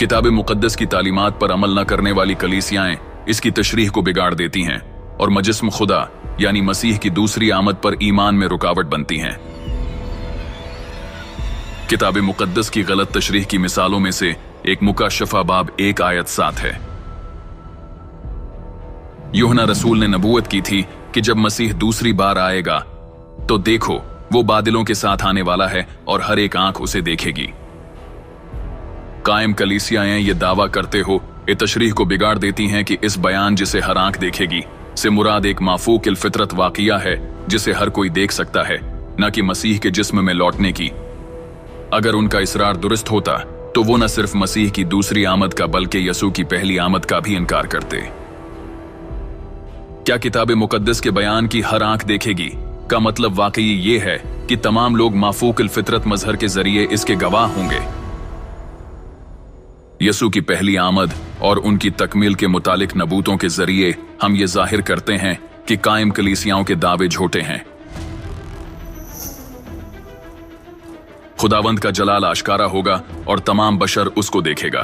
किताब मुकद्दस की तालीमात पर अमल न करने वाली कलीसियाएं इसकी तशरीह को बिगाड़ देती हैं और मजिस्म खुदा यानी मसीह की दूसरी आमद पर ईमान में रुकावट बनती हैं। किताब मुकद्दस की गलत तशरीह की मिसालों में से एक मुकाशफा बाब 1 आयत 7 है। यूहन्ना रसूल ने नबूवत की थी कि जब मसीह दूसरी बार आएगा तो देखो वो बादलों के साथ आने वाला है और हर एक आंख उसे देखेगी। कायम कलीसियाएं ये दावा करते हो ये तशरीह को बिगाड़ देती हैं कि इस बयान जिसे हर आंख देखेगी से मुराद एक माफूक फितरत वाक़िया है जिसे हर कोई देख सकता है, न कि मसीह के जिस्म में लौटने की। अगर उनका इसरार दुरुस्त होता तो वो न सिर्फ मसीह की दूसरी आमद का बल्कि यसू की पहली आमद का भी इनकार करते। क्या किताब मुकद्दस के बयान की हर आंख देखेगी का मतलब वाकई ये है कि तमाम लोग माफूक फितरत मजहर के जरिए इसके गवाह होंगे? यसू की पहली आमद और उनकी तकमील के मुतालिक नबूतों के जरिए हम ये जाहिर करते हैं कि कायम कलीसियाओं के दावे झूठे हैं। खुदावंद का जलाल आश्कारा होगा और तमाम बशर उसको देखेगा।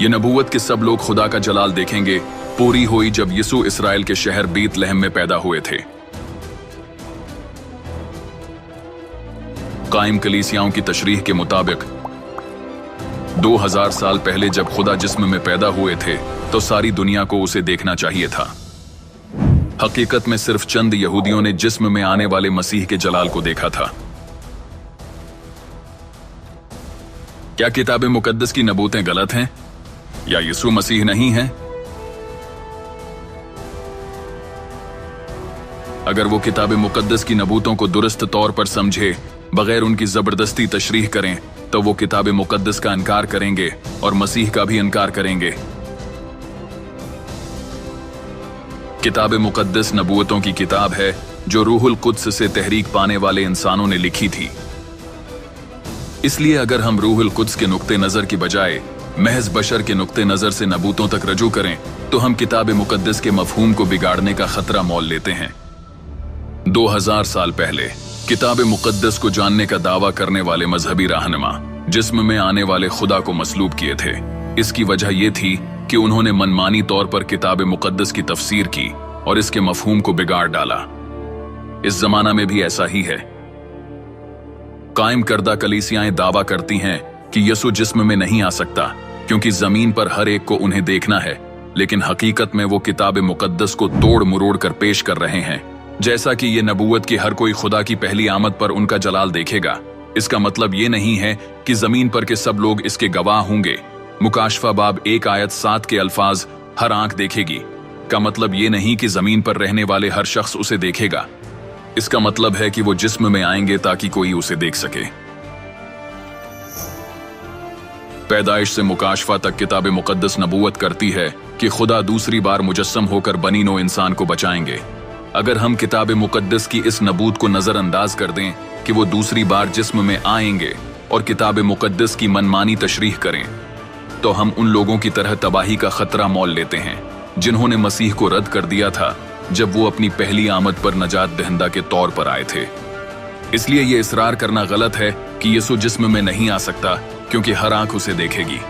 ये नबूवत कि सब लोग खुदा का जलाल देखेंगे पूरी हुई जब यसू इसराइल के शहर बीतलहम में पैदा हुए थे। कायम कलीसियाओं की तशरीह के मुताबिक 2000 साल पहले जब खुदा जिस्म में पैदा हुए थे तो सारी दुनिया को उसे देखना चाहिए था। हकीकत में सिर्फ चंद यहूदियों ने जिस्म में आने वाले मसीह के जलाल को देखा था। क्या किताब मुकद्दस की नबूतें गलत हैं या यीशु मसीह नहीं है? अगर वो किताब मुकद्दस की नबूतों को दुरुस्त तौर पर समझे बगैर उनकी जबरदस्ती तशरीह करें तो वो किताब मुकद्दस का इनकार करेंगे और मसीह का भी इनकार करेंगे। किताब मुकद्दस नबूवतों की किताब है जो रूहुल कुद्स से तहरीक पाने वाले इंसानों ने लिखी थी। इसलिए अगर हम रूहुल कुद्स के नुक्ते नजर की बजाय महज बशर के नुक्ते नजर से नबूतों तक रजू करें तो हम किताब मुकद्दस के मफहूम को बिगाड़ने का खतरा मोल लेते हैं। 2000 साल पहले किताब मुकद्दस को जानने का दावा करने वाले मजहबी रहनुमा जिस्म में आने वाले खुदा को मसलूब किए थे। इसकी वजह यह थी कि उन्होंने मनमानी तौर पर किताब मुकद्दस की तफसीर की और इसके मफहूम को बिगाड़ डाला। इस जमाना में भी ऐसा ही है। कायम करदा कलीसियाएं दावा करती हैं कि यसू जिस्म में नहीं आ सकता क्योंकि जमीन पर हर एक को उन्हें देखना है, लेकिन हकीकत में वो किताब मुकद्दस को तोड़ मरोड़ कर पेश कर रहे हैं जैसा कि ये नबूवत की हर कोई खुदा की पहली आमद पर उनका जलाल देखेगा। इसका मतलब ये नहीं है कि जमीन पर के सब लोग इसके गवाह होंगे। मुकाशफा बाब 1 आयत 7 के अल्फाज हर आंख देखेगी का मतलब ये नहीं कि जमीन पर रहने वाले हर शख्स उसे देखेगा। इसका मतलब है कि वो जिस्म में आएंगे ताकि कोई उसे देख सके। पैदाइश से मुकाशफा तक किताब मुकद्दस नबूवत करती है कि खुदा दूसरी बार मुजस्सम होकर बनी नो इंसान को बचाएंगे। अगर हम किताब मुकद्दस की इस नबूत को नजरअंदाज कर दें कि वो दूसरी बार जिस्म में आएंगे और किताब मुकद्दस की मनमानी तशरीह करें तो हम उन लोगों की तरह तबाही का खतरा मोल लेते हैं जिन्होंने मसीह को रद्द कर दिया था जब वो अपनी पहली आमद पर नजात दहिंदा के तौर पर आए थे। इसलिए ये इसरार करना गलत है कि यीशु जिस्म में नहीं आ सकता क्योंकि हर आंख उसे देखेगी।